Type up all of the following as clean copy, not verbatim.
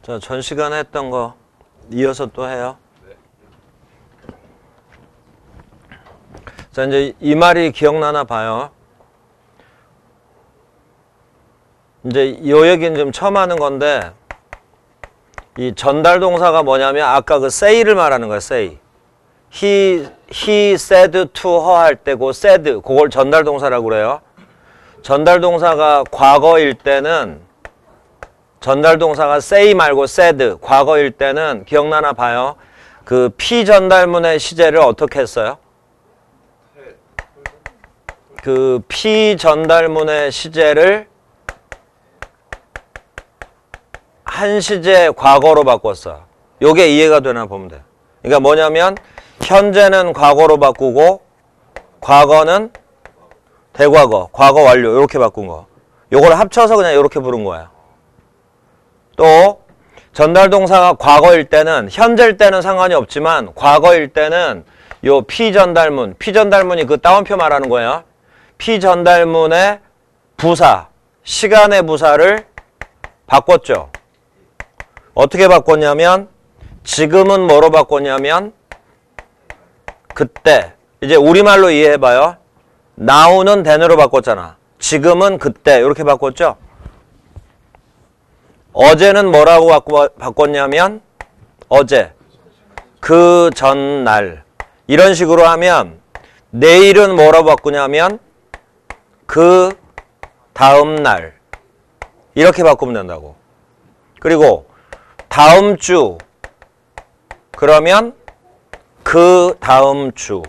자, 전 시간에 했던 거 이어서 또 해요. 자, 이제 이 말이 기억나나 봐요. 이제 요 얘기는 좀 처음 하는 건데, 이 전달 동사가 뭐냐면 아까 그 say를 말하는 거야, say. He said to her 할 때 그 said, 그걸 전달 동사라고 그래요. 전달 동사가 과거일 때는 전달 동사가 say 말고 said, 과거일 때는 기억나나 봐요. 그 피전달문의 시제를 어떻게 했어요? 그 피전달문의 시제를 한 시제 과거로 바꿨어. 요게 이해가 되나 보면 돼. 그러니까 뭐냐면 현재는 과거로 바꾸고 과거는 대과거, 과거 완료 이렇게 바꾼 거. 요걸 합쳐서 그냥 이렇게 부른 거야. 또 전달 동사가 과거일 때는 현재일 때는 상관이 없지만 과거일 때는 요 피전달문이 그 따옴표 말하는 거예요. 피전달문의 부사, 시간의 부사를 바꿨죠. 어떻게 바꿨냐면 지금은 뭐로 바꿨냐면 그때. 이제 우리말로 이해해봐요. now는 then으로 바꿨잖아. 지금은 그때 이렇게 바꿨죠. 어제는 뭐라고 바꿨냐면 어제, 그 전날. 이런 식으로 하면 내일은 뭐라고 바꾸냐면 그 다음날. 이렇게 바꾸면 된다고. 그리고 다음 주 그러면 그 다음 주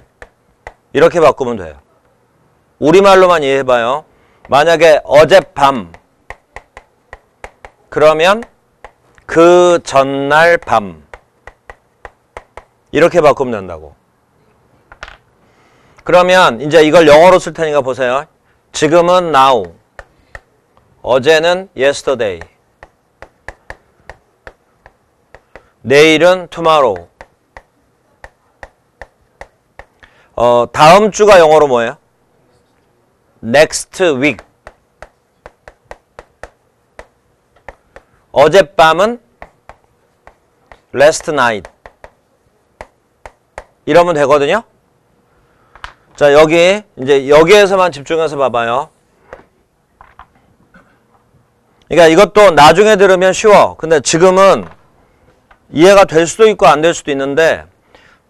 이렇게 바꾸면 돼요. 우리말로만 이해해봐요. 만약에 어젯밤 그러면 그 전날 밤 이렇게 바꾸면 된다고. 그러면 이제 이걸 영어로 쓸 테니까 보세요. 지금은 now, 어제는 yesterday, 내일은 tomorrow. 다음 주가 영어로 뭐예요? next week. 어젯밤은 last night. 이러면 되거든요. 자, 여기 이제 여기에서만 집중해서 봐봐요. 그러니까 이것도 나중에 들으면 쉬워. 근데 지금은 이해가 될 수도 있고 안 될 수도 있는데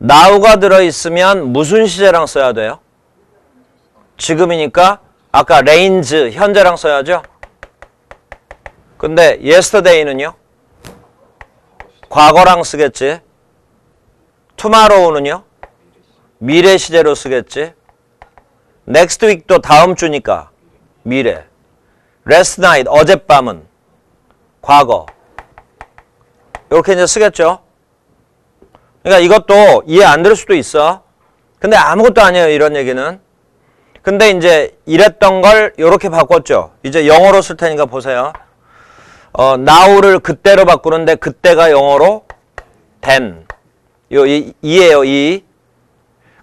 now가 들어있으면 무슨 시제랑 써야 돼요? 지금이니까 아까 range, 현재랑 써야죠. 근데 yesterday는요? 과거랑 쓰겠지. tomorrow는요? 미래 시제로 쓰겠지. next week도 다음 주니까 미래. last night, 어젯밤은 과거. 이렇게 이제 쓰겠죠. 그러니까 이것도 이해 안 될 수도 있어. 근데 아무것도 아니에요, 이런 얘기는. 근데 이제 이랬던 걸 이렇게 바꿨죠. 이제 영어로 쓸 테니까 보세요. now를 그때로 바꾸는데 그때가 영어로 then. 이에요, 이.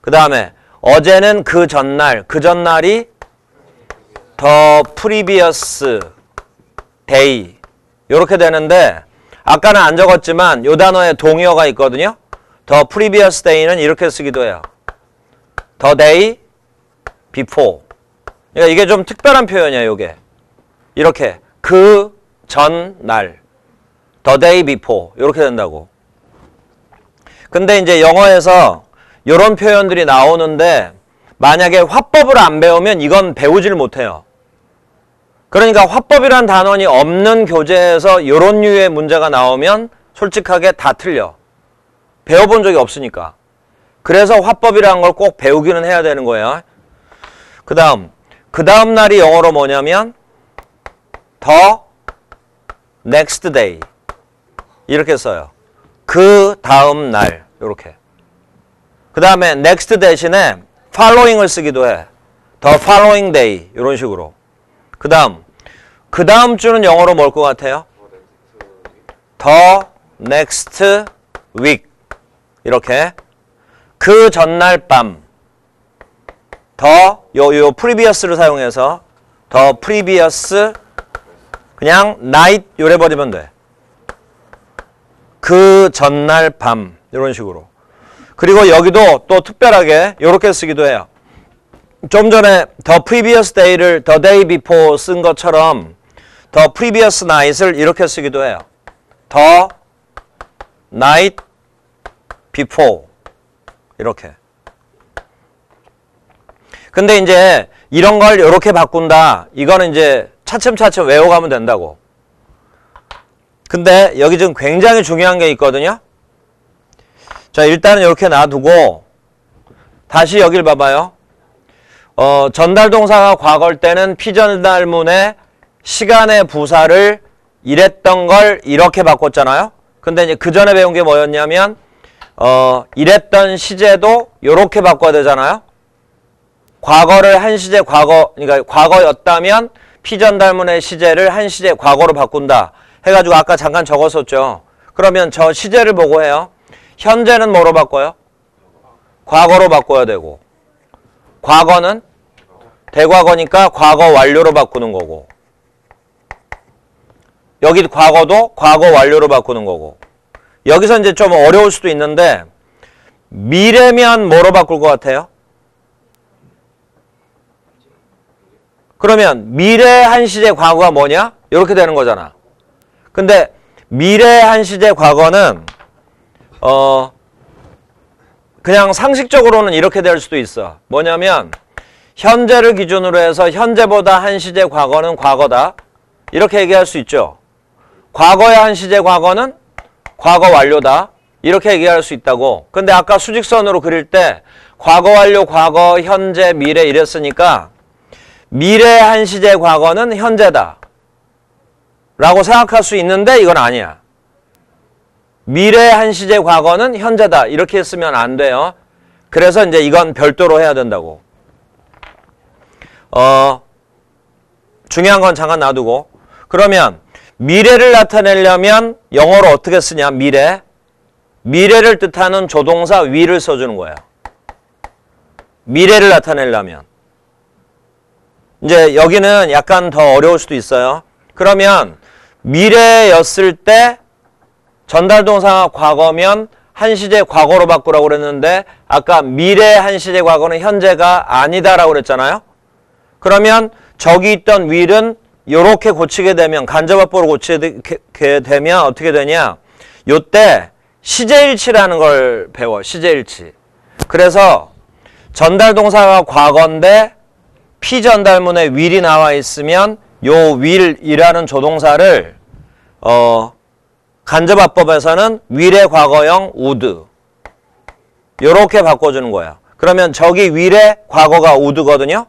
그 다음에 어제는 그 전날, 그 전날이 the previous day. 이렇게 되는데 아까는 안 적었지만 요 단어에 동의어가 있거든요. The previous day는 이렇게 쓰기도 해요. The day before. 그러니까 이게 좀 특별한 표현이에요, 요게. 이렇게 그 전날. The day before. 이렇게 된다고. 근데 이제 영어에서 요런 표현들이 나오는데 만약에 화법을 안 배우면 이건 배우질 못해요. 그러니까 화법이란 단원이 없는 교재에서 요런 류의 문제가 나오면 솔직하게 다 틀려. 배워본 적이 없으니까. 그래서 화법이라는 걸 꼭 배우기는 해야 되는 거예요. 그 다음 날이 영어로 뭐냐면 the next day 이렇게 써요. 그 다음 날 이렇게. 그 다음에 next 대신에 following을 쓰기도 해. the following day 이런 식으로. 그 다음 주는 영어로 뭘 것 같아요? the next week 이렇게. 그 전날 밤 요 previous를 사용해서 the previous 그냥 night 요래 버리면 돼. 그 전날 밤 이런 식으로. 그리고 여기도 또 특별하게 이렇게 쓰기도 해요. 좀 전에 the previous day를 the day before 쓴 것처럼 the previous night을 이렇게 쓰기도 해요. the night before 이렇게. 근데 이제 이런 걸 이렇게 바꾼다. 이거는 이제 차츰차츰 외워가면 된다고. 근데 여기 지금 굉장히 중요한 게 있거든요. 자, 일단은 이렇게 놔두고 다시 여길 봐봐요. 전달동사가 과거일 때는 피전달문에 시간의 부사를 이랬던 걸 이렇게 바꿨잖아요. 근데 이제 그 전에 배운 게 뭐였냐면 이랬던 시제도 이렇게 바꿔야 되잖아요. 과거를 한 시제 그러니까 과거였다면 피전달문의 시제를 한 시제 과거로 바꾼다 해가지고 아까 잠깐 적었었죠. 그러면 저 시제를 보고 해요. 현재는 뭐로 바꿔요? 과거로 바꿔야 되고, 과거는 대과거니까 과거 완료로 바꾸는 거고, 여기 과거도 과거 완료로 바꾸는 거고. 여기서 이제 좀 어려울 수도 있는데 미래면 뭐로 바꿀 것 같아요? 그러면 미래 한 시제 과거가 뭐냐? 이렇게 되는 거잖아. 근데 미래 한 시제 과거는 그냥 상식적으로는 이렇게 될 수도 있어. 뭐냐면 현재를 기준으로 해서 현재보다 한 시제 과거는 과거다. 이렇게 얘기할 수 있죠. 과거의 한 시제 과거는 과거 완료다. 이렇게 얘기할 수 있다고. 근데 아까 수직선으로 그릴 때 과거 완료, 과거, 현재, 미래 이랬으니까 미래 한 시제 과거는 현재다 라고 생각할 수 있는데 이건 아니야. 미래 한 시제 과거는 현재다 이렇게 했으면 안 돼요. 그래서 이제 이건 별도로 해야 된다고. 중요한 건 잠깐 놔두고. 그러면 미래를 나타내려면 영어로 어떻게 쓰냐? 미래를 뜻하는 조동사 will을 써주는 거예요. 미래를 나타내려면. 이제 여기는 약간 더 어려울 수도 있어요. 그러면 미래였을 때 전달동사가 과거면 한 시제 과거로 바꾸라고 그랬는데 아까 미래 한 시제 과거는 현재가 아니다라고 그랬잖아요. 그러면 저기 있던 will은 요렇게 고치게 되면 간접합보로 고치게 되면 어떻게 되냐? 요때 시제일치라는 걸 배워. 시제일치. 그래서 전달동사가 과거인데 피전달문에 will이 나와 있으면 요 will이라는 조동사를 간접합법에서는 will의 과거형 would 요렇게 바꿔주는 거야. 그러면 저기 will의 과거가 would거든요.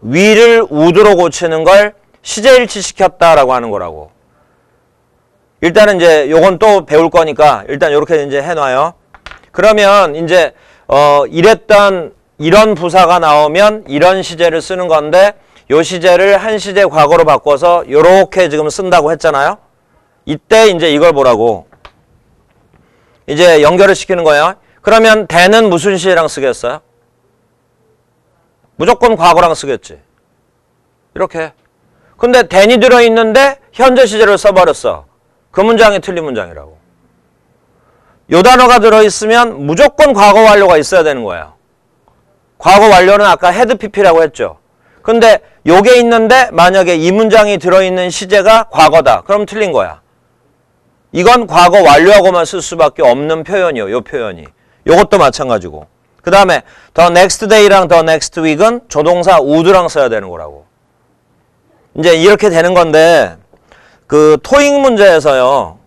will을 would로 고치는 걸 시제일치 시켰다라고 하는 거라고. 일단은 이제 요건 또 배울 거니까 일단 요렇게 이제 해놔요. 그러면 이제 이랬던 이런 부사가 나오면 이런 시제를 쓰는 건데 요 시제를 한 시제 과거로 바꿔서 요렇게 지금 쓴다고 했잖아요. 이때 이제 이걸 보라고. 이제 연결을 시키는 거예요. 그러면 then은 무슨 시제랑 쓰겠어요? 무조건 과거랑 쓰겠지. 이렇게. 근데 then이 들어있는데 현재 시제를 써버렸어. 그 문장이 틀린 문장이라고. 요 단어가 들어있으면 무조건 과거 완료가 있어야 되는 거예요. 과거 완료는 아까 had pp라고 했죠. 근데 요게 있는데 만약에 이 문장이 들어있는 시제가 과거다. 그럼 틀린 거야. 이건 과거 완료하고만 쓸 수밖에 없는 표현이요. 요 표현이. 요것도 마찬가지고. 그 다음에 the next day랑 the next week은 조동사 would랑 써야 되는 거라고. 이제 이렇게 되는 건데 그 토익 문제에서요.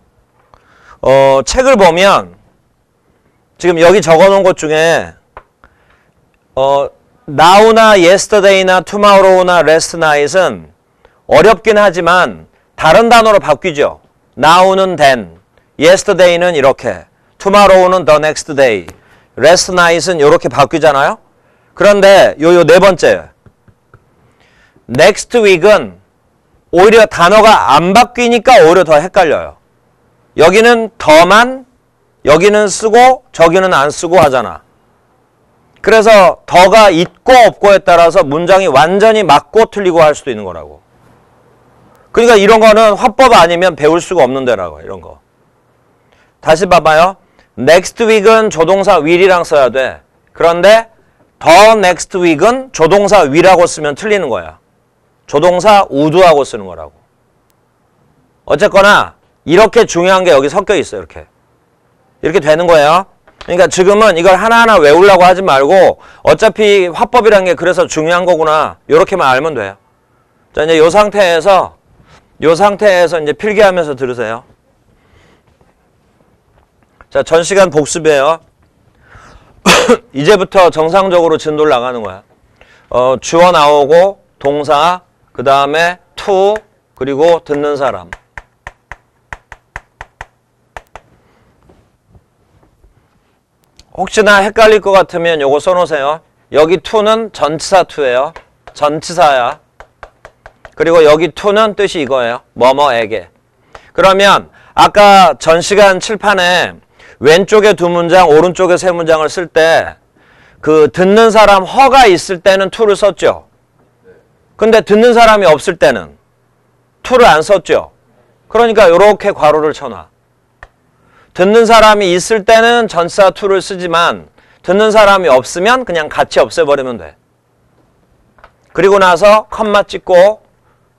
책을 보면 지금 여기 적어놓은 것 중에 now나 yesterday나 tomorrow나 last night은 어렵긴 하지만 다른 단어로 바뀌죠. now는 then, yesterday는 이렇게, tomorrow는 the next day, last night은 이렇게 바뀌잖아요. 그런데 요 네 번째 next week은 오히려 단어가 안 바뀌니까 오히려 더 헷갈려요. 여기는 더만 여기는 쓰고 저기는 안 쓰고 하잖아. 그래서 더가 있고 없고에 따라서 문장이 완전히 맞고 틀리고 할 수도 있는 거라고. 그러니까 이런 거는 화법 아니면 배울 수가 없는 데라고. 이런 거. 다시 봐봐요. next week은 조동사 will이랑 써야 돼. 그런데 the next week은 조동사 will하고 쓰면 틀리는 거야. 조동사 would하고 쓰는 거라고. 어쨌거나 이렇게 중요한 게 여기 섞여 있어요. 이렇게 되는 거예요. 그러니까 지금은 이걸 하나하나 외우려고 하지 말고 어차피 화법이란 게 그래서 중요한 거구나. 이렇게만 알면 돼요. 자, 이제 요 상태에서 이제 필기하면서 들으세요. 자, 전 시간 복습이에요. 이제부터 정상적으로 진도를 나가는 거야. 주어 나오고 동사, 그 다음에 to, 그리고 듣는 사람. 혹시나 헷갈릴 것 같으면 요거 써놓으세요. 여기 to는 전치사 to예요. 전치사야. 그리고 여기 to는 뜻이 이거예요. 뭐뭐에게. 그러면 아까 전 시간 칠판에 왼쪽에 두 문장, 오른쪽에 세 문장을 쓸 때 그 듣는 사람 허가 있을 때는 to를 썼죠. 근데 듣는 사람이 없을 때는 to를 안 썼죠. 그러니까 이렇게 괄호를 쳐놔. 듣는 사람이 있을 때는 전치사 to를 쓰지만 듣는 사람이 없으면 그냥 같이 없애버리면 돼. 그리고 나서 컴마 찍고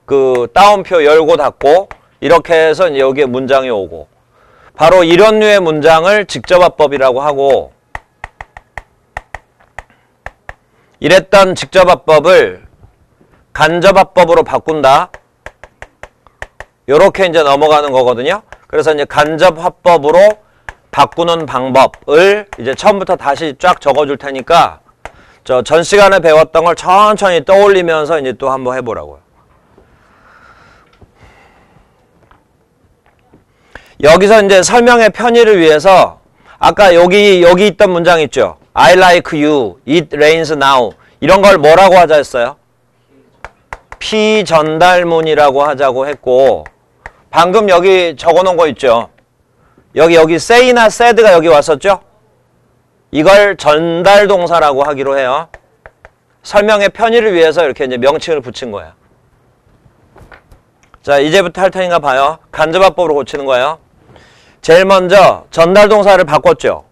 그 따옴표 열고 닫고 이렇게 해서 이제 여기에 문장이 오고, 바로 이런 류의 문장을 직접화법이라고 하고, 이랬던 직접화법을 간접화법으로 바꾼다. 요렇게 이제 넘어가는 거거든요. 그래서 이제 간접화법으로 바꾸는 방법을 이제 처음부터 다시 쫙 적어줄 테니까 저 전 시간에 배웠던 걸 천천히 떠올리면서 이제 또 한번 해보라고요. 여기서 이제 설명의 편의를 위해서 아까 여기 있던 문장 있죠. I like you, it rains now. 이런 걸 뭐라고 하자 했어요? 피전달문이라고 하자고 했고, 방금 여기 적어놓은 거 있죠. 여기 say나 said가 여기 왔었죠? 이걸 전달동사라고 하기로 해요. 설명의 편의를 위해서 이렇게 이제 명칭을 붙인 거예요. 자, 이제부터 할 테니까 봐요. 간접화법으로 고치는 거예요. 제일 먼저 전달동사를 바꿨죠.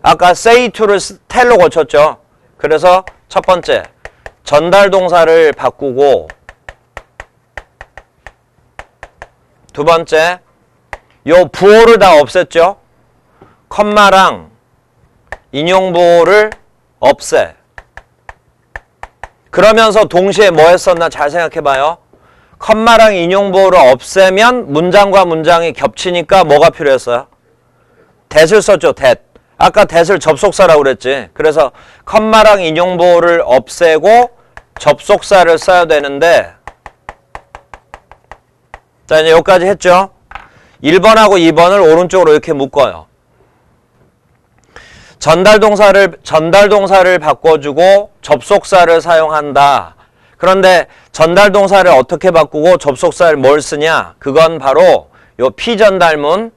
아까 say to를 tell로 고쳤죠. 그래서 첫 번째 전달동사를 바꾸고, 두 번째 요 부호를 다 없앴죠. 컴마랑 인용부호를 없애. 그러면서 동시에 뭐 했었나 잘 생각해봐요. 컴마랑 인용부호를 없애면 문장과 문장이 겹치니까 뭐가 필요했어요? that을 썼죠. that. 아까 that을 접속사라고 그랬지. 그래서 컴마랑 인용부호를 없애고 접속사를 써야 되는데, 자, 이제 여기까지 했죠. 1번하고 2번을 오른쪽으로 이렇게 묶어요. 전달동사를 바꿔주고 접속사를 사용한다. 그런데 전달동사를 어떻게 바꾸고 접속사를 뭘 쓰냐? 그건 바로 요 피전달문의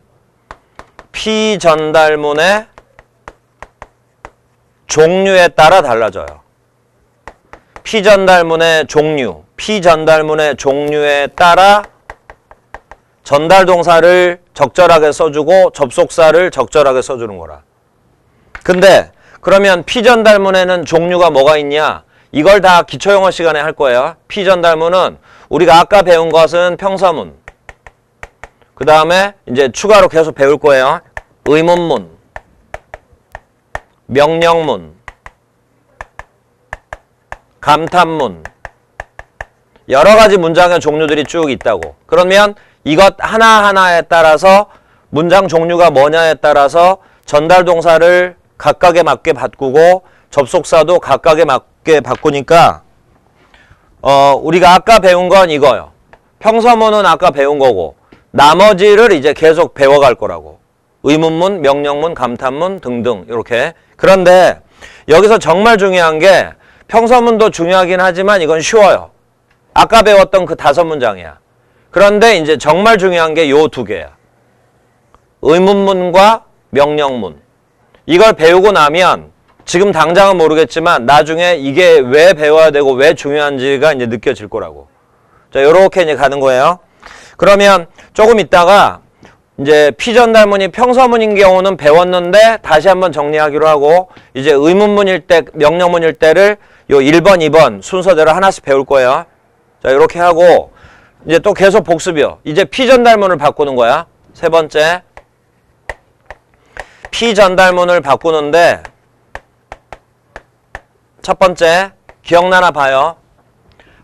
종류에 따라 달라져요. 피전달문의 종류에 따라 전달동사를 적절하게 써주고 접속사를 적절하게 써주는 거라. 근데 그러면 피전달문에는 종류가 뭐가 있냐? 이걸 다 기초영어 시간에 할 거예요. 피전달문은 우리가 아까 배운 것은 평서문, 그 다음에 이제 추가로 계속 배울 거예요. 의문문, 명령문, 감탄문, 여러 가지 문장의 종류들이 쭉 있다고. 그러면 이것 하나하나에 따라서 문장 종류가 뭐냐에 따라서 전달동사를 각각에 맞게 바꾸고 접속사도 각각에 맞게 바꾸니까 우리가 아까 배운 건 이거요. 평서문은 아까 배운 거고 나머지를 이제 계속 배워갈 거라고. 의문문, 명령문, 감탄문 등등 이렇게. 그런데 여기서 정말 중요한 게 평서문도 중요하긴 하지만 이건 쉬워요. 아까 배웠던 그 5문장이야. 그런데 이제 정말 중요한 게 요 2개야. 의문문과 명령문. 이걸 배우고 나면 지금 당장은 모르겠지만 나중에 이게 왜 배워야 되고 왜 중요한지가 이제 느껴질 거라고. 자, 요렇게 이제 가는 거예요. 그러면 조금 있다가 이제 피전달문이 평서문인 경우는 배웠는데 다시 한번 정리하기로 하고 이제 의문문일 때, 명령문일 때를 요 1번, 2번 순서대로 하나씩 배울 거예요. 자, 이렇게 하고 이제 또 계속 복습이요. 이제 피전달문을 바꾸는 거야. 세 번째. 피전달문을 바꾸는데 첫 번째 기억나나 봐요.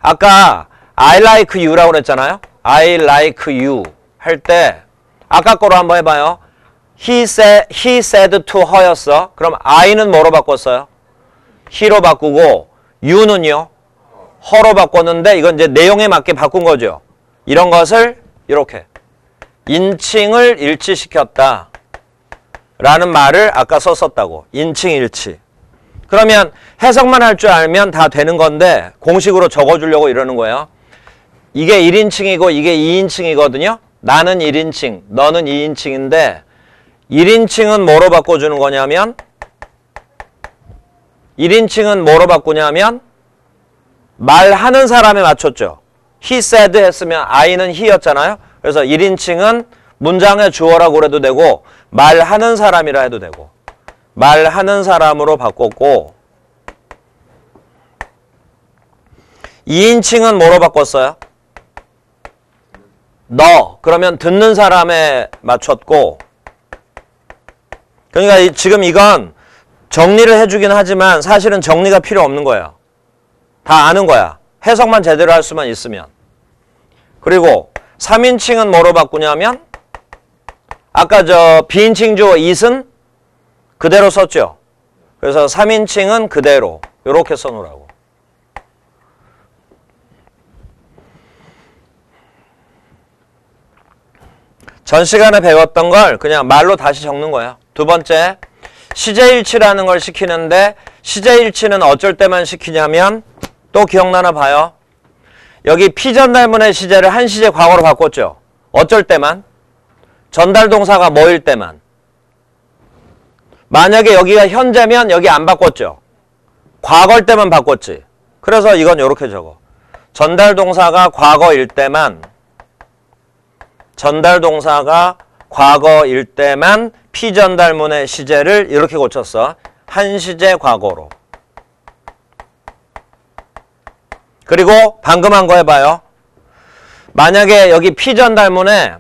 아까 I like you라고 그랬잖아요. I like you 할 때 아까 거로 한번 해봐요. He said to her였어. 그럼 I는 뭐로 바꿨어요? he로 바꾸고 you는요? her로 바꿨는데 이건 이제 내용에 맞게 바꾼 거죠. 이런 것을 이렇게 인칭을 일치시켰다 라는 말을 아까 썼었다고. 인칭 일치. 그러면 해석만 할 줄 알면 다 되는 건데 공식으로 적어주려고 이러는 거예요. 이게 1인칭이고 이게 2인칭이거든요. 나는 1인칭, 너는 2인칭인데 1인칭은 뭐로 바꿔주는 거냐면 1인칭은 뭐로 바꾸냐면 말하는 사람에 맞췄죠. He said 했으면 I는 he였잖아요. 그래서 1인칭은 문장의 주어라고 그래도 되고 말하는 사람이라 해도 되고 말하는 사람으로 바꿨고 2인칭은 뭐로 바꿨어요? 너. 그러면 듣는 사람에 맞췄고 그러니까 지금 이건 정리를 해주긴 하지만 사실은 정리가 필요 없는 거예요. 다 아는 거야. 해석만 제대로 할 수만 있으면. 그리고 3인칭은 뭐로 바꾸냐면 아까 저 비인칭 주어 it은 그대로 썼죠. 그래서 3인칭은 그대로 이렇게 써놓으라고. 전 시간에 배웠던 걸 그냥 말로 다시 적는 거예요. 두 번째, 시제일치라는 걸 시키는데 시제일치는 어쩔 때만 시키냐면 또 기억나나 봐요. 여기 피전달문의 시제를 한 시제 과거로 바꿨죠. 어쩔 때만. 전달 동사가 뭐일 때만. 만약에 여기가 현재면 여기 안 바꿨죠. 과거일 때만 바꿨지. 그래서 이건 이렇게 적어. 전달 동사가 과거일 때만 전달 동사가 과거일 때만 피전달문의 시제를 이렇게 고쳤어. 한 시제 과거로. 그리고 방금 한 거 해봐요. 만약에 여기 피전달문에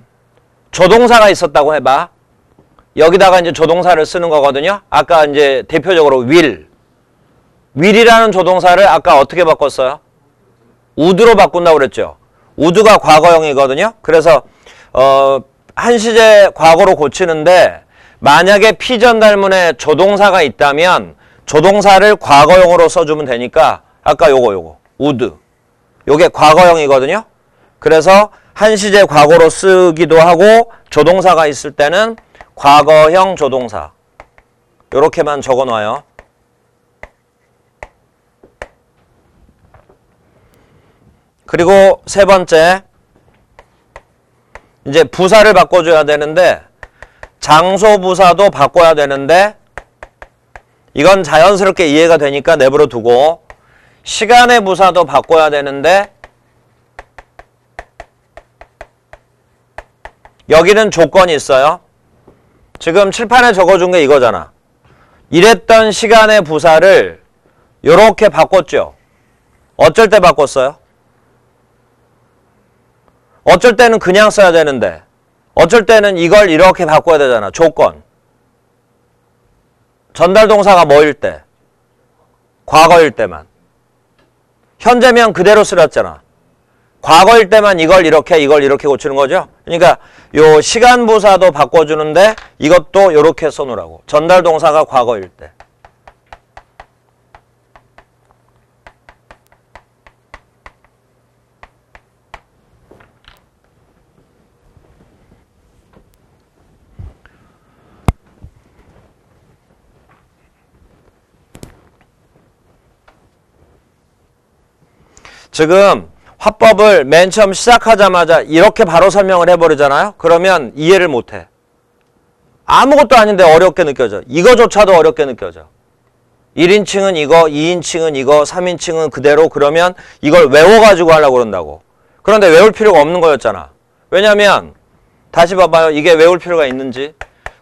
조동사가 있었다고 해봐. 여기다가 이제 조동사를 쓰는 거거든요. 아까 이제 대표적으로 will. will이라는 조동사를 아까 어떻게 바꿨어요? would로 바꾼다고 그랬죠. would가 과거형이거든요. 그래서 한 시제 과거로 고치는데 만약에 피전달문에 조동사가 있다면 조동사를 과거형으로 써주면 되니까 아까 요거 would. 요게 과거형이거든요. 그래서 한 시제 과거로 쓰기도 하고 조동사가 있을 때는 과거형 조동사. 요렇게만 적어놔요. 그리고 세 번째, 이제 부사를 바꿔줘야 되는데 장소 부사도 바꿔야 되는데 이건 자연스럽게 이해가 되니까 내버려 두고 시간의 부사도 바꿔야 되는데 여기는 조건이 있어요. 지금 칠판에 적어준 게 이거잖아. 이랬던 시간의 부사를 이렇게 바꿨죠. 어쩔 때 바꿨어요? 어쩔 때는 그냥 써야 되는데 어쩔 때는 이걸 이렇게 바꿔야 되잖아. 조건. 전달 동사가 뭐일 때? 과거일 때만. 현재면 그대로 쓰렸잖아. 과거일 때만 이걸 이렇게 고치는 거죠. 그러니까 요 시간 부사도 바꿔주는데 이것도 이렇게 써놓으라고. 전달 동사가 과거일 때. 지금 화법을 맨 처음 시작하자마자 이렇게 바로 설명을 해버리잖아요. 그러면 이해를 못해. 아무것도 아닌데 어렵게 느껴져. 이거조차도 어렵게 느껴져. 1인칭은 이거, 2인칭은 이거, 3인칭은 그대로. 그러면 이걸 외워가지고 하려고 그런다고. 그런데 외울 필요가 없는 거였잖아. 왜냐면 다시 봐봐요. 이게 외울 필요가 있는지.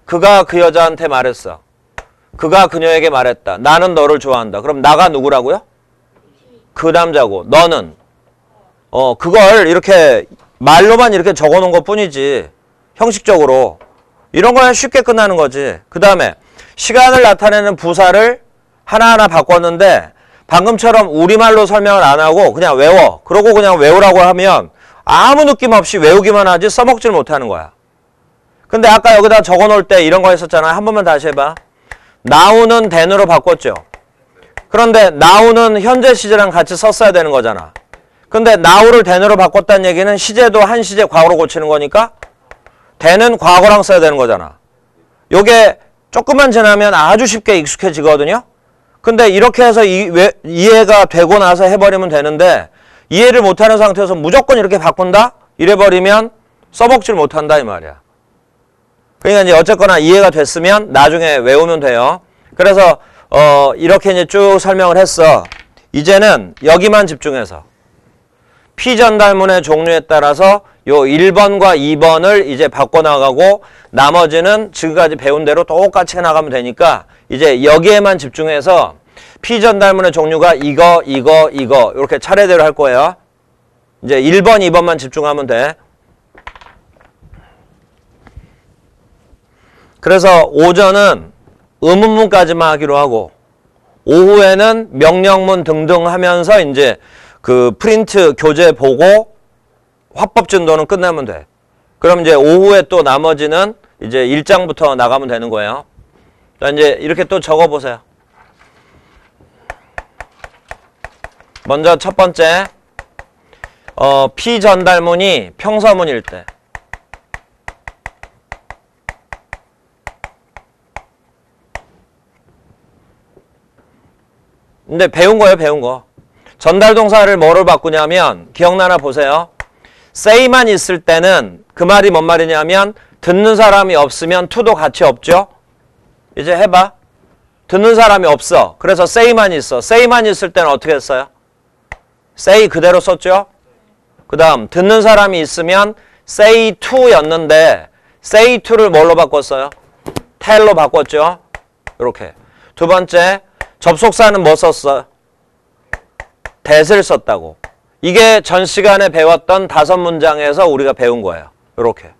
그가 그 여자한테 말했어. 그가 그녀에게 말했다. 나는 너를 좋아한다. 그럼 나가 누구라고요? 그 남자고. 너는 그걸 이렇게 말로만 이렇게 적어놓은 것 뿐이지. 형식적으로. 이런 거는 쉽게 끝나는 거지. 그 다음에 시간을 나타내는 부사를 하나하나 바꿨는데 방금처럼 우리말로 설명을 안 하고 그냥 외워. 그러고 그냥 외우라고 하면 아무 느낌 없이 외우기만 하지 써먹질 못하는 거야. 근데 아까 여기다 적어놓을 때 이런 거 했었잖아. 한 번만 다시 해봐. now는 then으로 바꿨죠. 그런데 now는 현재 시제랑 같이 썼어야 되는 거잖아. 근데 now를 then으로 바꿨다는 얘기는 시제도 한 시제 과거로 고치는 거니까 then은 과거랑 써야 되는 거잖아. 요게 조금만 지나면 아주 쉽게 익숙해지거든요. 근데 이렇게 해서 이해가 되고 나서 해버리면 되는데 이해를 못하는 상태에서 무조건 이렇게 바꾼다? 이래버리면 써먹질 못한다 이 말이야. 그러니까 이제 어쨌거나 이해가 됐으면 나중에 외우면 돼요. 그래서 이렇게 이제 쭉 설명을 했어. 이제는 여기만 집중해서 피전달문의 종류에 따라서 요 1번과 2번을 이제 바꿔나가고 나머지는 지금까지 배운 대로 똑같이 해나가면 되니까 이제 여기에만 집중해서 피전달문의 종류가 이거 이렇게 차례대로 할 거예요. 이제 1번, 2번만 집중하면 돼. 그래서 오전은 의문문까지만 하기로 하고 오후에는 명령문 등등 하면서 이제 그 프린트 교재 보고 화법 진도는 끝나면 돼. 그럼 이제 오후에 또 나머지는 이제 1장부터 나가면 되는 거예요. 자, 이제 이렇게 또 적어 보세요. 먼저 첫 번째, 피전달문이 평서문일 때. 근데 배운 거예요, 배운 거. 전달동사를 뭐로 바꾸냐면 기억나나 보세요. say만 있을 때는 그 말이 뭔 말이냐면 듣는 사람이 없으면 to도 같이 없죠. 이제 해봐. 듣는 사람이 없어. 그래서 say만 있어. say만 있을 때는 어떻게 했어요? say 그대로 썼죠. 그 다음 듣는 사람이 있으면 say to였는데 say to를 뭘로 바꿨어요? tell로 바꿨죠. 이렇게. 두 번째, 접속사는 뭐 썼어? that을 썼다고. 이게 전 시간에 배웠던 5문장에서 우리가 배운 거예요. 이렇게.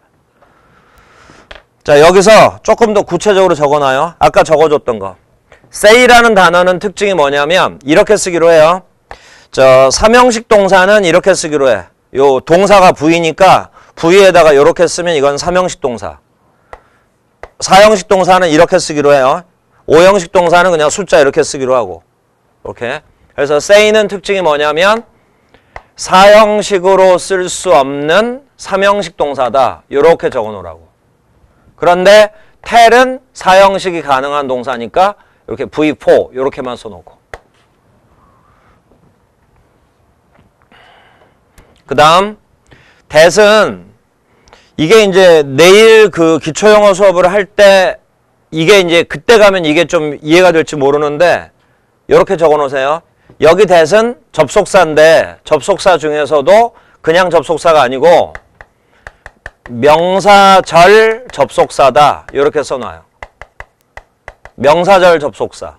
자, 여기서 조금 더 구체적으로 적어놔요. 아까 적어줬던 거. say라는 단어는 특징이 뭐냐면 이렇게 쓰기로 해요. 삼형식 동사는 이렇게 쓰기로 해. 요 동사가 V니까 V에다가 이렇게 쓰면 이건 삼형식 동사. 사형식 동사는 이렇게 쓰기로 해요. 오형식 동사는 그냥 숫자 이렇게 쓰기로 하고. 이렇게. 그래서 say는 특징이 뭐냐면 사형식으로 쓸 수 없는 삼형식 동사다. 이렇게 적어 놓으라고. 그런데 tell은 사형식이 가능한 동사니까 이렇게 V4 이렇게만 써놓고. 그 다음 that은 이게 이제 내일 그 기초영어 수업을 할 때 이게 이제 그때 가면 이게 좀 이해가 될지 모르는데 이렇게 적어 놓으세요. 여기 that은 접속사인데 접속사 중에서도 그냥 접속사가 아니고 명사절 접속사다. 이렇게 써놔요. 명사절 접속사.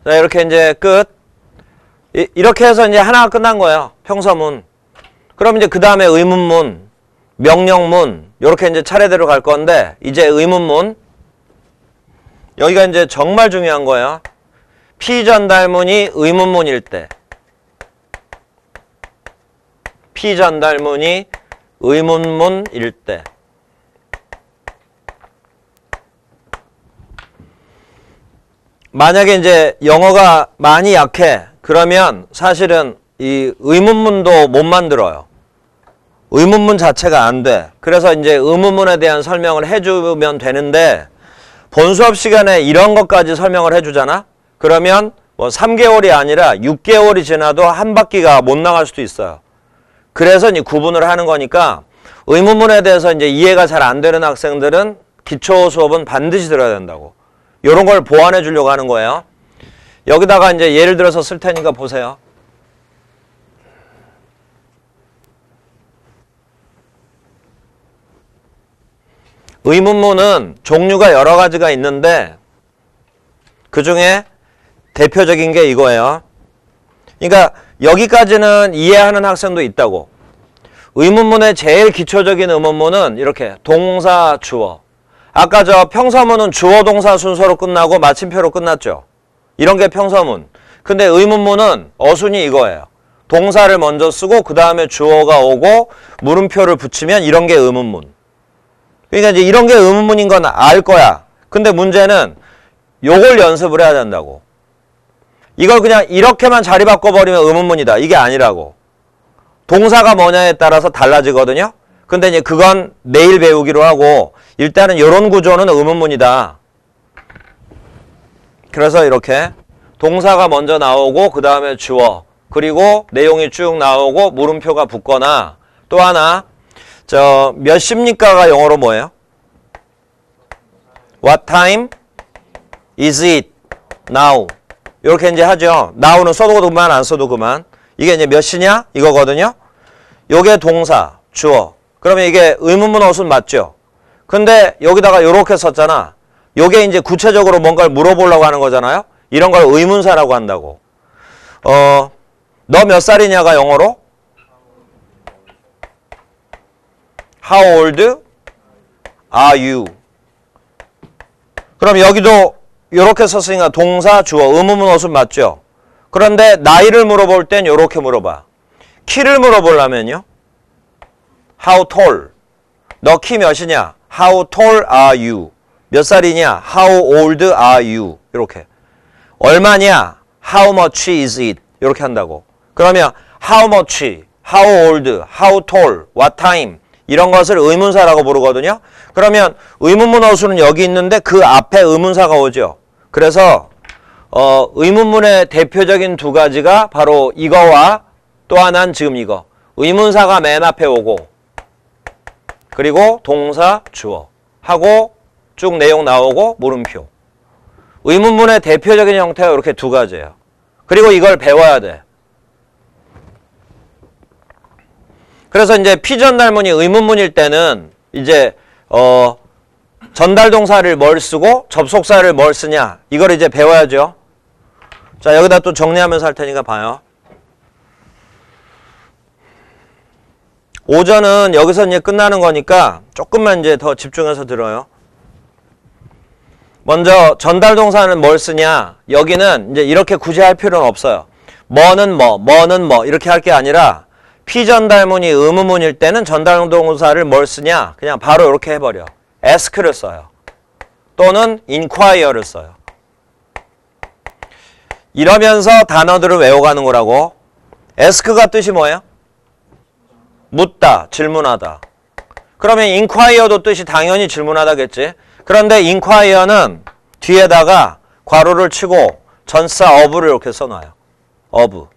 자, 이렇게 이제 끝. 이렇게 해서 이제 하나가 끝난 거예요. 평서문. 그럼 이제 그 다음에 의문문, 명령문, 이렇게 이제 차례대로 갈 건데, 이제 의문문. 여기가 이제 정말 중요한 거예요. 피전달문이 의문문일 때. 피전달문이 의문문일 때. 만약에 이제 영어가 많이 약해. 그러면 사실은 이 의문문도 못 만들어요. 의문문 자체가 안 돼. 그래서 이제 의문문에 대한 설명을 해주면 되는데 본 수업 시간에 이런 것까지 설명을 해주잖아? 그러면 뭐 3개월이 아니라 6개월이 지나도 한 바퀴가 못 나갈 수도 있어요. 그래서 이제 구분을 하는 거니까 의문문에 대해서 이제 이해가 잘 안 되는 학생들은 기초 수업은 반드시 들어야 된다고. 이런 걸 보완해 주려고 하는 거예요. 여기다가 이제 예를 들어서 쓸 테니까 보세요. 의문문은 종류가 여러 가지가 있는데 그 중에 대표적인 게 이거예요. 그러니까 여기까지는 이해하는 학생도 있다고. 의문문의 제일 기초적인 의문문은 이렇게 동사, 주어. 아까 저 평서문은 주어, 동사 순서로 끝나고 마침표로 끝났죠. 이런 게 평서문. 근데 의문문은 어순이 이거예요. 동사를 먼저 쓰고 그 다음에 주어가 오고 물음표를 붙이면 이런 게 의문문. 그러니까 이제 이런 게 의문문인 건 알 거야. 근데 문제는 요걸 연습을 해야 된다고. 이걸 그냥 이렇게만 자리 바꿔버리면 의문문이다. 이게 아니라고. 동사가 뭐냐에 따라서 달라지거든요. 근데 이제 그건 내일 배우기로 하고 일단은 이런 구조는 의문문이다. 그래서 이렇게 동사가 먼저 나오고 그 다음에 주어 그리고 내용이 쭉 나오고 물음표가 붙거나 또 하나 저 몇 시입니까가 영어로 뭐예요? What time is it now? 이렇게 이제 하죠. now는 써도 그만 안 써도 그만. 이게 이제 몇 시냐? 이거거든요. 요게 동사, 주어. 그러면 이게 의문문 어순 맞죠? 근데 여기다가 이렇게 썼잖아. 요게 이제 구체적으로 뭔가를 물어보려고 하는 거잖아요. 이런 걸 의문사라고 한다고. 너 몇 살이냐가 영어로? How old are you? 그럼 여기도 이렇게 썼으니까 동사, 주어, 의문문 어순 맞죠? 그런데 나이를 물어볼 땐 이렇게 물어봐. 키를 물어보려면요. How tall? 너 키 몇이냐? How tall are you? 몇 살이냐? How old are you? 이렇게. 얼마냐? How much is it? 이렇게 한다고. 그러면 how much, how old, how tall, what time 이런 것을 의문사라고 부르거든요. 그러면 의문문 어순은 여기 있는데 그 앞에 의문사가 오죠. 그래서 의문문의 대표적인 두 가지가 바로 이거와 또 하나는 지금 이거. 의문사가 맨 앞에 오고 그리고 동사, 주어 하고 쭉 내용 나오고 물음표. 의문문의 대표적인 형태가 이렇게 두 가지예요. 그리고 이걸 배워야 돼. 그래서 이제 피전달문이 의문문일 때는 이제 전달동사를 뭘 쓰고 접속사를 뭘 쓰냐 이걸 이제 배워야죠. 자, 여기다 또 정리하면서 할 테니까 봐요. 오전은 여기서 이제 끝나는 거니까 조금만 이제 더 집중해서 들어요. 먼저 전달동사는 뭘 쓰냐? 여기는 이제 이렇게 굳이 할 필요는 없어요. 뭐는 뭐 이렇게 할 게 아니라 피전달문이 의문문일 때는 전달동사를 뭘 쓰냐? 그냥 바로 이렇게 해버려. ask를 써요. 또는 inquire를 써요. 이러면서 단어들을 외워가는 거라고. ask가 뜻이 뭐예요? 묻다, 질문하다. 그러면 inquire도 뜻이 당연히 질문하다겠지. 그런데 inquire는 뒤에다가 괄호를 치고 전사 of를 이렇게 써놔요. of.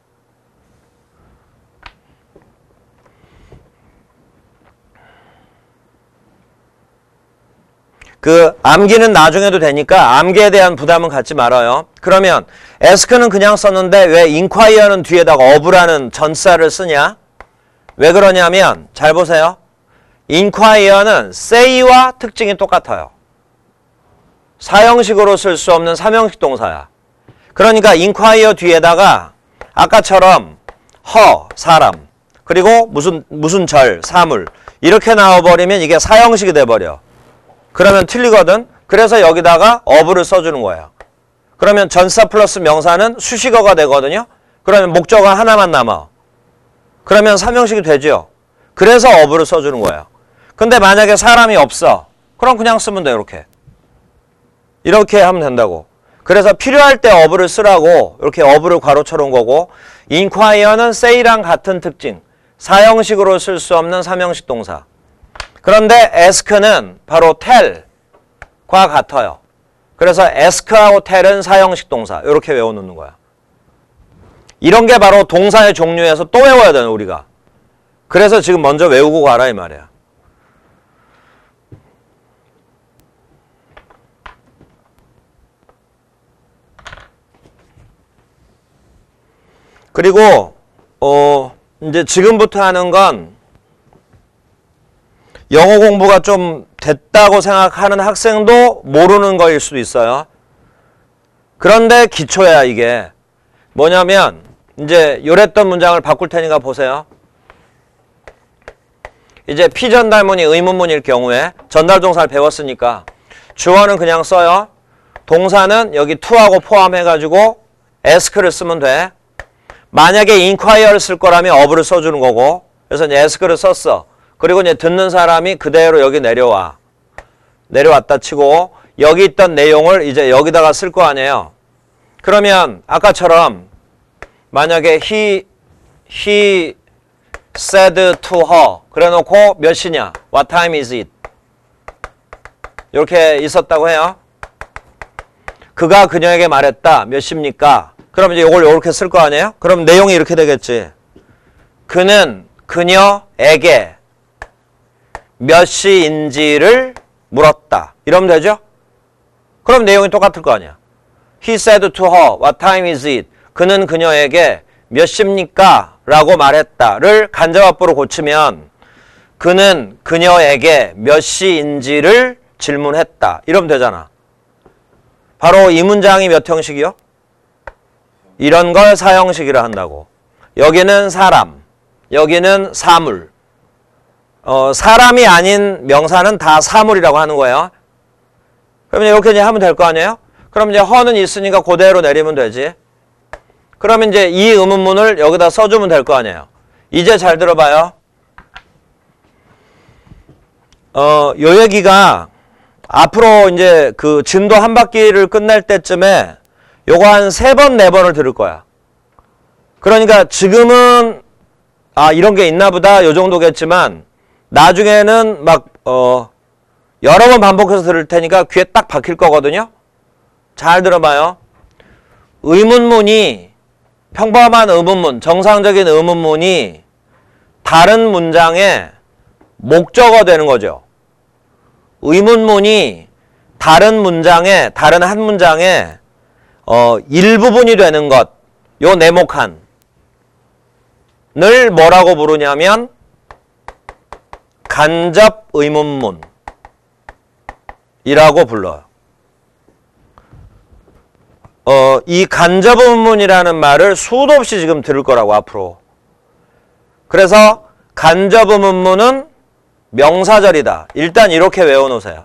그 암기는 나중에도 되니까 암기에 대한 부담은 갖지 말아요. 그러면 ask는 그냥 썼는데 왜 inquire는 뒤에다가 of라는 전사를 쓰냐? 왜 그러냐면 잘 보세요. inquire는 say와 특징이 똑같아요. 사형식으로 쓸 수 없는 삼형식 동사야. 그러니까 inquire 뒤에다가 아까처럼 허, 사람, 그리고 무슨 절, 사물 이렇게 나와버리면 이게 사형식이 돼버려. 그러면 틀리거든. 그래서 여기다가 of를 써주는 거예요. 그러면 전사 플러스 명사는 수식어가 되거든요. 그러면 목적어 하나만 남아. 그러면 삼형식이 되죠. 그래서 of를 써주는 거예요. 근데 만약에 사람이 없어. 그럼 그냥 쓰면 돼. 이렇게 하면 된다고. 그래서 필요할 때 of를 쓰라고 이렇게 of를 괄호 쳐놓은 거고, inquire는 say랑 같은 특징. 사형식으로 쓸 수 없는 삼형식 동사. 그런데 ask는 바로 tell과 같아요. 그래서 ask하고 tell은 사형식 동사. 이렇게 외워놓는 거야. 이런 게 바로 동사의 종류에서 또 외워야 되는 우리가. 그래서 지금 먼저 외우고 가라 이 말이야. 그리고 이제 지금부터 하는 건 영어 공부가 좀 됐다고 생각하는 학생도 모르는 거일 수도 있어요. 그런데 기초야 이게. 뭐냐면 이제 요랬던 문장을 바꿀 테니까 보세요. 이제 피전달문이 의문문일 경우에 전달동사를 배웠으니까 주어는 그냥 써요. 동사는 여기 to하고 포함해가지고 ask를 쓰면 돼. 만약에 inquire를 쓸 거라면 of를 써주는 거고. 그래서 이제 ask를 썼어. 그리고 이제 듣는 사람이 그대로 여기 내려와. 내려왔다 치고 여기 있던 내용을 이제 여기다가 쓸 거 아니에요. 그러면 아까처럼 만약에 he said to her 그래 놓고 몇 시냐? What time is it? 이렇게 있었다고 해요. 그가 그녀에게 말했다. 몇 시입니까? 그럼 이제 이걸 이렇게 쓸 거 아니에요? 그럼 내용이 이렇게 되겠지. 그는 그녀에게 몇 시인지를 물었다. 이러면 되죠? 그럼 내용이 똑같을 거 아니야. He said to her, what time is it? 그는 그녀에게 몇 시입니까? 라고 말했다를 간접합부로 고치면 그는 그녀에게 몇 시인지를 질문했다. 이러면 되잖아. 바로 이 문장이 몇 형식이요? 이런 걸 사형식이라 한다고. 여기는 사람, 여기는 사물. 사람이 아닌 명사는 다 사물이라고 하는 거예요. 그러면 이렇게 이제 하면 될 거 아니에요? 그럼 이제 허는 있으니까 그대로 내리면 되지. 그러면 이제 이 의문문을 여기다 써주면 될 거 아니에요. 이제 잘 들어봐요. 요 얘기가 앞으로 이제 그 진도 한 바퀴를 끝낼 때쯤에 요거 한 3번, 4번을 들을 거야. 그러니까 지금은 이런 게 있나 보다 요 정도겠지만 나중에는 막 여러 번 반복해서 들을 테니까 귀에 딱 박힐 거거든요. 잘 들어봐요. 의문문이 평범한 의문문, 정상적인 의문문이 다른 문장의 목적어 되는 거죠. 의문문이 다른 문장의, 다른 한 문장의 일부분이 되는 것, 요 네모칸을 뭐라고 부르냐면 간접 의문문이라고 불러요. 이 간접 의문문이라는 말을 수도 없이 지금 들을 거라고 앞으로. 그래서 간접 의문문은 명사절이다. 일단 이렇게 외워놓으세요.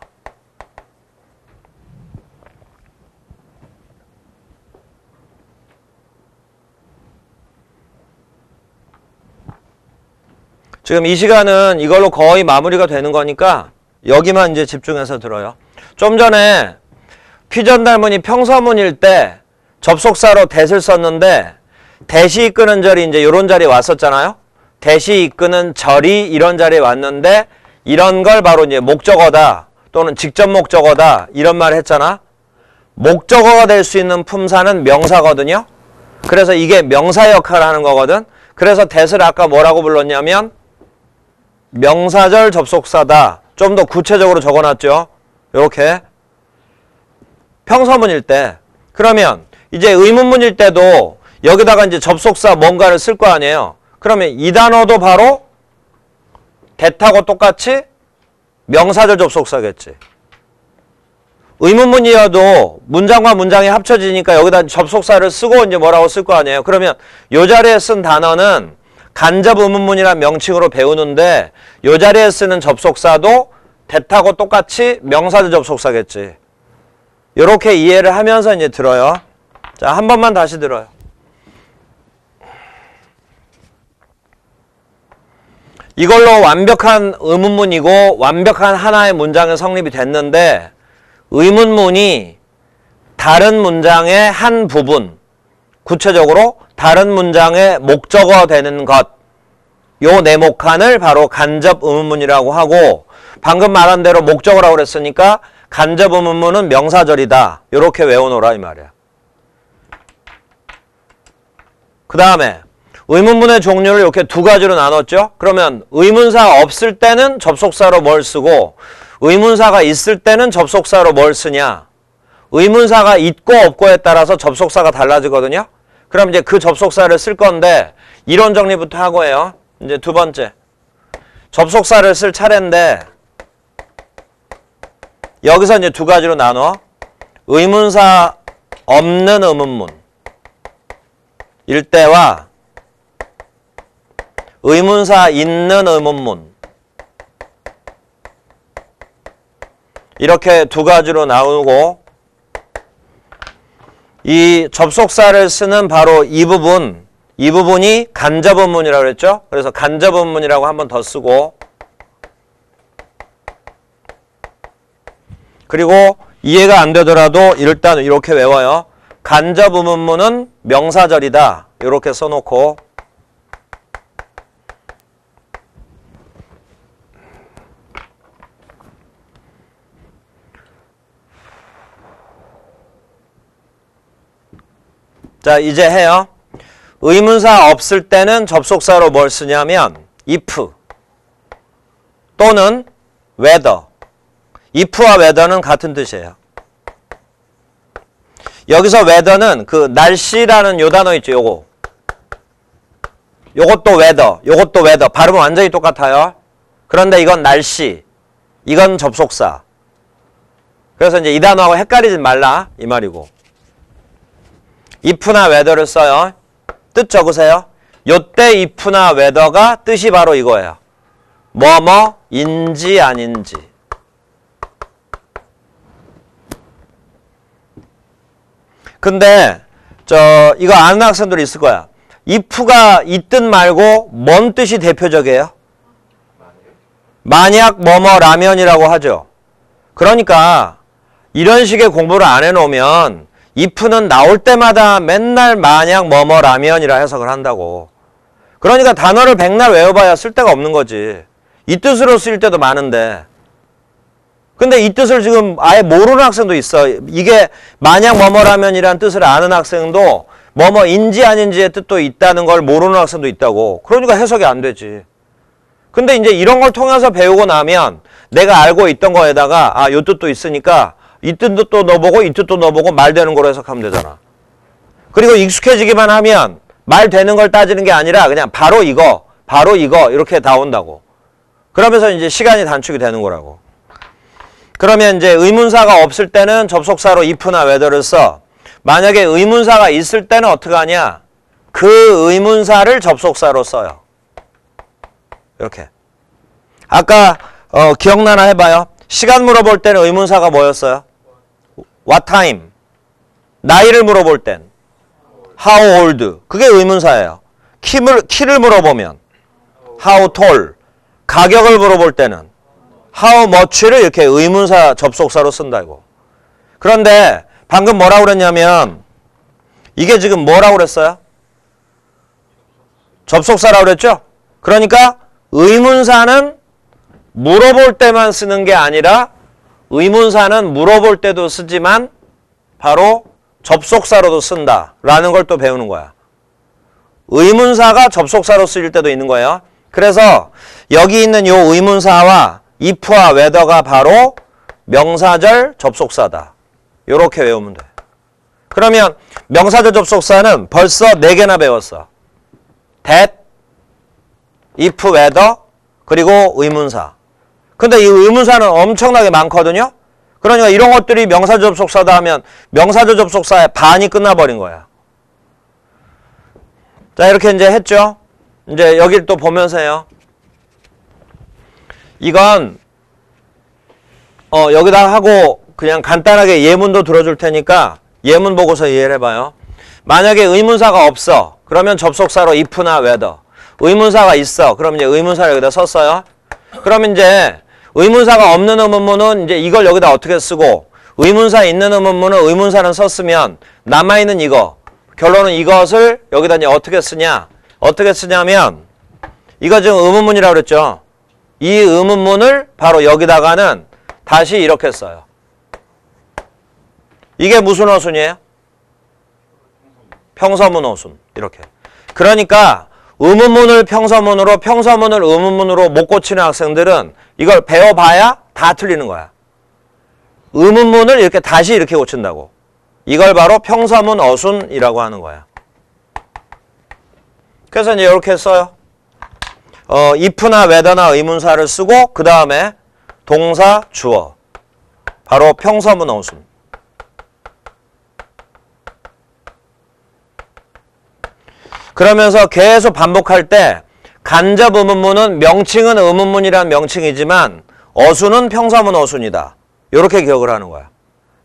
지금 이 시간은 이걸로 거의 마무리가 되는 거니까 여기만 이제 집중해서 들어요. 좀 전에 피전달문이 평서문일 때 접속사로 that을 썼는데 that이 이끄는 절이 이제 이런 자리에 왔었잖아요. that이 이끄는 절이 이런 자리에 왔는데 이런 걸 바로 이제 목적어다 또는 직접 목적어다 이런 말을 했잖아. 목적어가 될 수 있는 품사는 명사거든요. 그래서 이게 명사 역할을 하는 거거든. 그래서 that을 아까 뭐라고 불렀냐면 명사절 접속사다. 좀 더 구체적으로 적어놨죠. 이렇게 평서문일 때. 그러면 이제 의문문일 때도 여기다가 이제 접속사 뭔가를 쓸 거 아니에요. 그러면 이 단어도 바로 that하고 똑같이 명사절 접속사겠지. 의문문이어도 문장과 문장이 합쳐지니까 여기다 접속사를 쓰고 이제 뭐라고 쓸 거 아니에요. 그러면 이 자리에 쓴 단어는 간접 의문문이란 명칭으로 배우는데 이 자리에 쓰는 접속사도 that하고 똑같이 명사절 접속사겠지. 이렇게 이해를 하면서 이제 들어요. 자, 한 번만 다시 들어요. 이걸로 완벽한 의문문이고 완벽한 하나의 문장의 성립이 됐는데 의문문이 다른 문장의 한 부분, 구체적으로 다른 문장의 목적어 되는 것, 요 네모칸을 바로 간접 의문문이라고 하고 방금 말한 대로 목적어라고 그랬으니까 간접 의문문은 명사절이다. 이렇게 외워놓으라 이 말이야. 그 다음에 의문문의 종류를 이렇게 두 가지로 나눴죠. 그러면 의문사 없을 때는 접속사로 뭘 쓰고 의문사가 있을 때는 접속사로 뭘 쓰냐. 의문사가 있고 없고에 따라서 접속사가 달라지거든요. 그럼 이제 그 접속사를 쓸 건데 이론 정리부터 하고 해요. 이제 두 번째. 접속사를 쓸 차례인데 여기서 이제 두 가지로 나눠. 의문사 없는 의문문 일 때와 의문사 있는 의문문 이렇게 두 가지로 나누고 이 접속사를 쓰는 바로 이 부분이 간접의문이라고 그랬죠? 그래서 간접의문이라고 한 번 더 쓰고 그리고 이해가 안 되더라도 일단 이렇게 외워요. 간접의문문은 명사절이다. 이렇게 써놓고 자, 이제 해요. 의문사 없을 때는 접속사로 뭘 쓰냐면 if 또는 whether. if와 whether는 같은 뜻이에요. 여기서 whether는 그 날씨라는 요 단어 있죠, 요거. 요것도 weather, 요것도 weather. 발음은 완전히 똑같아요. 그런데 이건 날씨, 이건 접속사. 그래서 이제 이 단어하고 헷갈리지 말라 이 말이고. if나 whether를 써요. 뜻 적으세요. 요때 if나 whether가 뜻이 바로 이거예요. 뭐뭐인지 아닌지. 근데 이거 아는 학생들이 있을 거야. if가 이 뜻 말고 뭔 뜻이 대표적이에요? 만약 뭐뭐 라면이라고 하죠. 그러니까 이런 식의 공부를 안 해놓으면 if는 나올 때마다 맨날 만약 뭐뭐 라면이라 해석을 한다고. 그러니까 단어를 백날 외워봐야 쓸데가 없는 거지. 이 뜻으로 쓰일 때도 많은데. 근데 이 뜻을 지금 아예 모르는 학생도 있어. 이게 만약 뭐뭐라면이란 뜻을 아는 학생도 뭐뭐인지 아닌지의 뜻도 있다는 걸 모르는 학생도 있다고. 그러니까 해석이 안 되지. 근데 이제 이런 걸 통해서 배우고 나면 내가 알고 있던 거에다가 요 뜻도 있으니까 이 뜻도 또 넣어보고 이 뜻도 넣어보고 말 되는 거로 해석하면 되잖아. 그리고 익숙해지기만 하면 말 되는 걸 따지는 게 아니라 그냥 바로 이거 이렇게 다 온다고. 그러면서 이제 시간이 단축이 되는 거라고. 그러면 이제 의문사가 없을 때는 접속사로 if나 whether를 써. 만약에 의문사가 있을 때는 어떻게 하냐? 그 의문사를 접속사로 써요. 이렇게. 아까 기억나나 해봐요. 시간 물어볼 때는 의문사가 뭐였어요? What time? 나이를 물어볼 땐 How old? 그게 의문사예요. 키를 물어보면 How tall? 가격을 물어볼 때는 How much를 이렇게 의문사 접속사로 쓴다고. 그런데 방금 뭐라고 그랬냐면 이게 지금 뭐라고 그랬어요? 접속사라고 그랬죠? 그러니까 의문사는 물어볼 때만 쓰는 게 아니라 의문사는 물어볼 때도 쓰지만 바로 접속사로도 쓴다라는 걸 또 배우는 거야. 의문사가 접속사로 쓰일 때도 있는 거예요. 그래서 여기 있는 요 의문사와 if와 whether가 바로 명사절 접속사다. 요렇게 외우면 돼. 그러면 명사절 접속사는 벌써 4개나 배웠어. that, if, whether, 그리고 의문사. 근데 이 의문사는 엄청나게 많거든요. 그러니까 이런 것들이 명사절 접속사다 하면 명사절 접속사의 반이 끝나버린 거야. 자, 이렇게 이제 했죠. 이제 여기를 또 보면서 해요. 이건 여기다 하고 그냥 간단하게 예문도 들어줄 테니까 예문 보고서 이해를 해봐요. 만약에 의문사가 없어. 그러면 접속사로 if나 whether. 의문사가 있어. 그럼 이제 의문사를 여기다 썼어요. 그러면 이제 의문사가 없는 의문문은 이제 이걸 여기다 어떻게 쓰고 의문사 있는 의문문은 의문사는 썼으면 남아있는 이거. 결론은 이것을 여기다 이제 어떻게 쓰냐. 어떻게 쓰냐면 이거 지금 의문문이라고 그랬죠. 이 의문문을 바로 여기다가는 다시 이렇게 써요. 이게 무슨 어순이에요? 평서문 어순. 이렇게. 그러니까 의문문을 평서문으로 평서문을 의문문으로 못 고치는 학생들은 이걸 배워봐야 다 틀리는 거야. 의문문을 이렇게 다시 이렇게 고친다고. 이걸 바로 평서문 어순이라고 하는 거야. 그래서 이제 이렇게 써요. if나 whether나 의문사를 쓰고 그 다음에 동사 주어 바로 평서문 어순. 그러면서 계속 반복할 때 간접 의문문은 명칭은 의문문이란 명칭이지만 어순은 평서문 어순이다. 이렇게 기억을 하는 거야.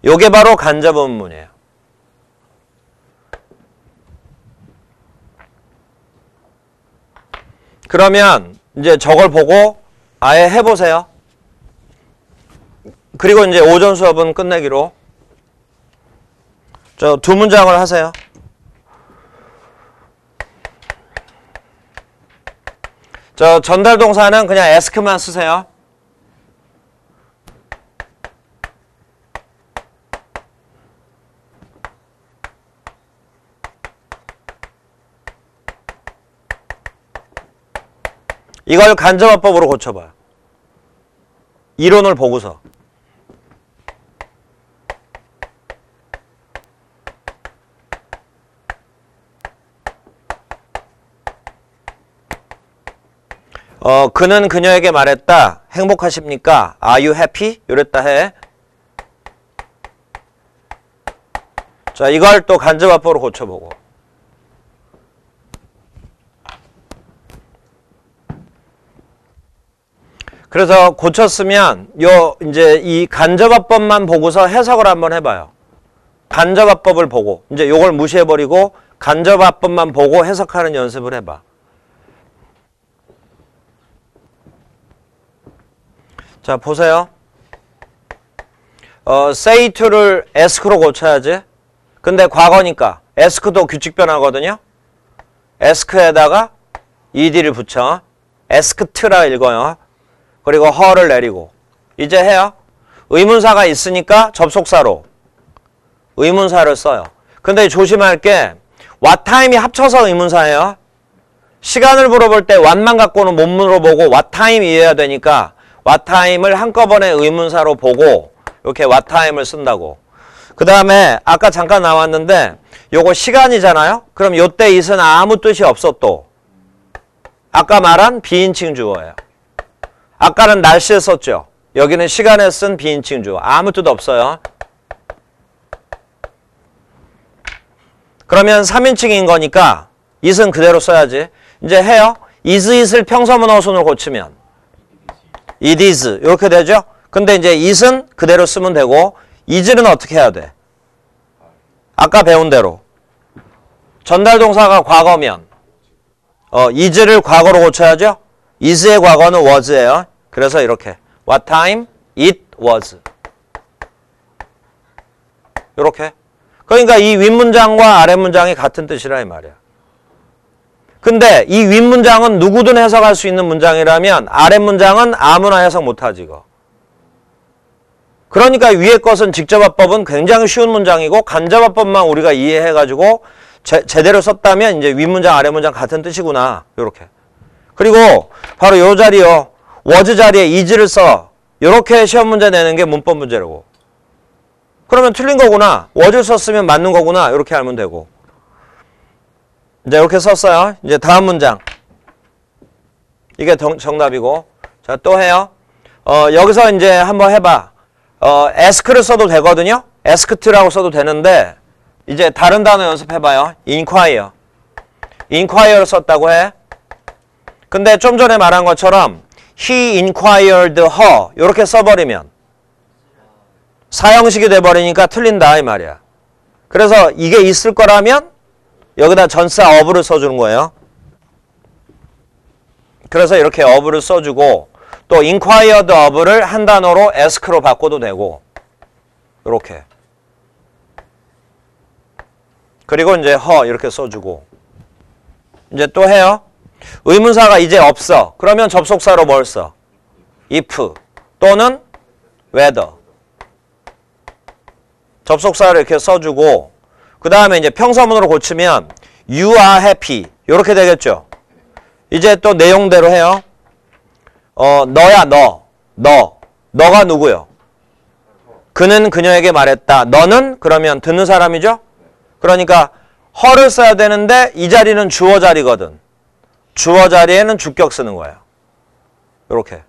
요게 바로 간접 의문문이에요. 그러면 이제 저걸 보고 아예 해보세요. 그리고 이제 오전 수업은 끝내기로 저 두 문장을 하세요. 저 전달 동사는 그냥 ask만 쓰세요. 이걸 간접화법으로 고쳐봐요. 이론을 보고서. 그는 그녀에게 말했다. 행복하십니까? Are you happy? 이랬다 해. 자, 이걸 또 간접화법으로 고쳐보고. 그래서 고쳤으면 이제 이 간접화법만 보고서 해석을 한번 해봐요. 간접화법을 보고 이제 요걸 무시해버리고 간접화법만 보고 해석하는 연습을 해봐. 자, 보세요. say to를 ask로 고쳐야지. 근데 과거니까 ask도 규칙 변화거든요. ask에다가 ed를 붙여. asked라 읽어요. 그리고 her를 내리고. 이제 해요. 의문사가 있으니까 접속사로 의문사를 써요. 근데 조심할 게 what time이 합쳐서 의문사예요. 시간을 물어볼 때 what만 갖고는 못 물어보고 what time이어야 되니까 what time을 한꺼번에 의문사로 보고 이렇게 what time을 쓴다고. 그 다음에 아까 잠깐 나왔는데 요거 시간이잖아요. 그럼 요때 it은 아무 뜻이 없어 또. 아까 말한 비인칭 주어예요. 아까는 날씨에 썼죠. 여기는 시간에 쓴 비인칭 주어. 아무 뜻 없어요. 그러면 3인칭인 거니까 it은 그대로 써야지. 이제 해요. is, it을 평서문 어순으로 고치면 it is 이렇게 되죠. 근데 이제 it은 그대로 쓰면 되고 is는 어떻게 해야 돼? 아까 배운 대로 전달 동사가 과거면 is를 과거로 고쳐야죠. is의 과거는 was예요. 그래서 이렇게 what time it was 이렇게. 그러니까 이 윗문장과 아랫문장이 같은 뜻이라 이 말이야. 근데 이 윗문장은 누구든 해석할 수 있는 문장이라면 아랫문장은 아무나 해석 못하지 이거. 그러니까 위의 것은 직접화법은 굉장히 쉬운 문장이고 간접화법만 우리가 이해해가지고 제대로 썼다면 이제 윗문장 아랫문장 같은 뜻이구나 이렇게. 그리고 바로 요 자리요. was 자리에 is를 써. 이렇게 시험 문제 내는 게 문법 문제라고. 그러면 틀린 거구나. was 썼으면 맞는 거구나. 이렇게 알면 되고. 이제 이렇게 썼어요. 이제 다음 문장. 이게 정답이고. 자, 또 해요. 여기서 이제 한번 해봐. ask를 써도 되거든요. asked라고 써도 되는데 이제 다른 단어 연습해봐요. inquire. inquire를 썼다고 해. 근데 좀 전에 말한 것처럼 he inquired her 이렇게 써버리면 사형식이 돼버리니까 틀린다 이 말이야. 그래서 이게 있을 거라면 여기다 전사 of를 써주는 거예요. 그래서 이렇게 of를 써주고 또 inquired of를 한 단어로 ask로 바꿔도 되고 이렇게. 그리고 이제 her 이렇게 써주고 이제 또 해요. 의문사가 이제 없어. 그러면 접속사로 뭘 써? if 또는 whether. 접속사를 이렇게 써주고 그 다음에 이제 평서문으로 고치면 you are happy 이렇게 되겠죠. 이제 또 내용대로 해요. 너야 너가 누구요? 그는 그녀에게 말했다. 너는 그러면 듣는 사람이죠? 그러니까 her를 써야 되는데 이 자리는 주어 자리거든. 주어 자리에는 주격 쓰는 거예요. 이렇게.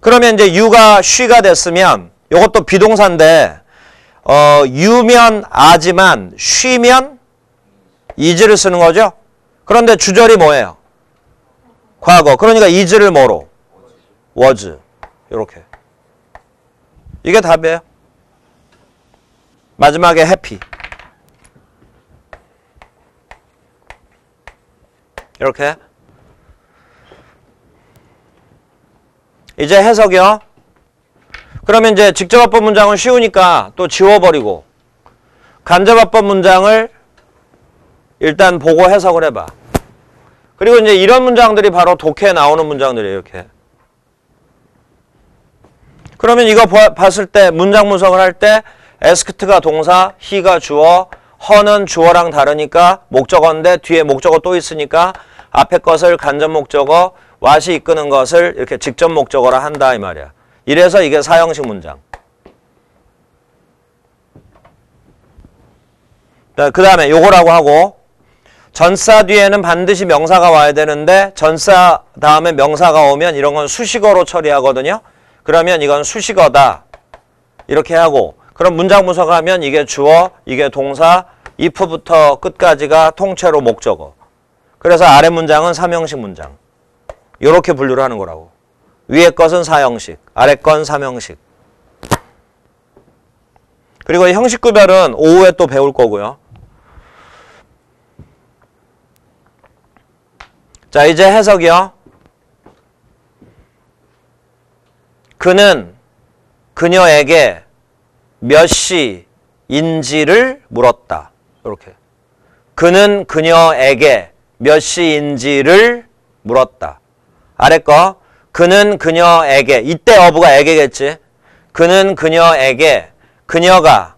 그러면 이제 you가 she가 됐으면 이것도 비동사인데 you면 a지만 she면 is를 쓰는 거죠. 그런데 주절이 뭐예요? 과거. 그러니까 is를 뭐로? was. 이렇게. 이게 답이에요. 마지막에 happy. 이렇게. 이제 해석이요. 그러면 이제 직접합법 문장은 쉬우니까 또 지워버리고 간접합법 문장을 일단 보고 해석을 해봐. 그리고 이제 이런 문장들이 바로 독해에 나오는 문장들이에요. 이렇게. 그러면 이거 봤을 때 문장 분석을 할 때 asked가 동사, he가 주어, her는 주어랑 다르니까 목적어인데 뒤에 목적어 또 있으니까 앞에 것을 간접 목적어, what이 이끄는 것을 이렇게 직접 목적어라 한다 이 말이야. 이래서 이게 사형식 문장. 그 다음에 요거라고 하고 전사 뒤에는 반드시 명사가 와야 되는데 전사 다음에 명사가 오면 이런 건 수식어로 처리하거든요. 그러면 이건 수식어다. 이렇게 하고 그럼 문장 분석하면 이게 주어, 이게 동사, if부터 끝까지가 통째로 목적어. 그래서 아래 문장은 삼형식 문장. 이렇게 분류를 하는 거라고. 위에 것은 사형식, 아래 건 삼형식. 그리고 이 형식 구별은 오후에 또 배울 거고요. 자, 이제 해석이요. 그는 그녀에게 몇 시인지를 물었다. 이렇게. 그는 그녀에게 몇 시인지를 물었다. 아래 거. 그는 그녀에게. 이때 어부가 에게겠지. 그는 그녀에게 그녀가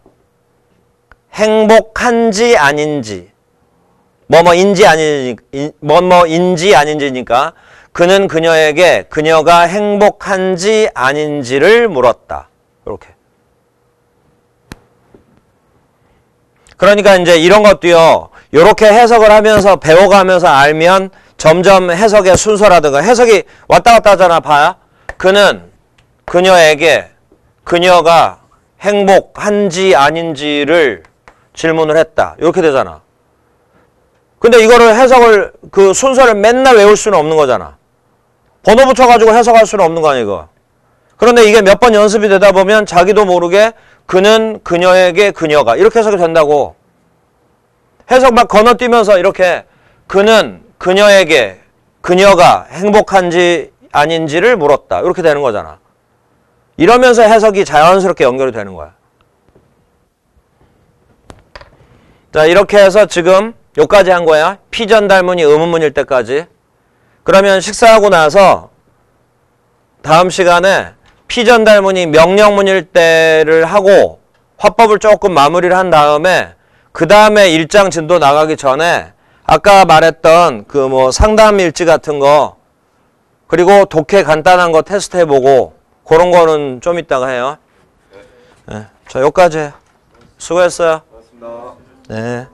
행복한지 아닌지 뭐뭐인지 아닌지니까 그는 그녀에게 그녀가 행복한지 아닌지를 물었다. 이렇게. 그러니까 이제 이런 것도요. 이렇게 해석을 하면서 배워가면서 알면 점점 해석의 순서라든가 해석이 왔다 갔다 하잖아. 봐야. 그는 그녀에게 그녀가 행복한지 아닌지를 질문을 했다. 이렇게 되잖아. 근데 이거를 해석을 그 순서를 맨날 외울 수는 없는 거잖아. 번호 붙여가지고 해석할 수는 없는 거 아니야 이거. 그런데 이게 몇 번 연습이 되다 보면 자기도 모르게 그는 그녀에게 그녀가 이렇게 해석이 된다고. 해석 막 건너뛰면서 이렇게 그는 그녀에게 그녀가 행복한지 아닌지를 물었다. 이렇게 되는 거잖아. 이러면서 해석이 자연스럽게 연결이 되는 거야. 자, 이렇게 해서 지금 여기까지 한 거야. 피전달문이 의문문일 때까지. 그러면 식사하고 나서 다음 시간에 피전달문이 명령문일 때를 하고 화법을 조금 마무리를 한 다음에 그 다음에 일장 진도 나가기 전에 아까 말했던 그 뭐 상담 일지 같은 거 그리고 독해 간단한 거 테스트 해보고 그런 거는 좀 이따가 해요. 네. 자, 여기까지 해요. 수고했어요. 고맙습니다. 네.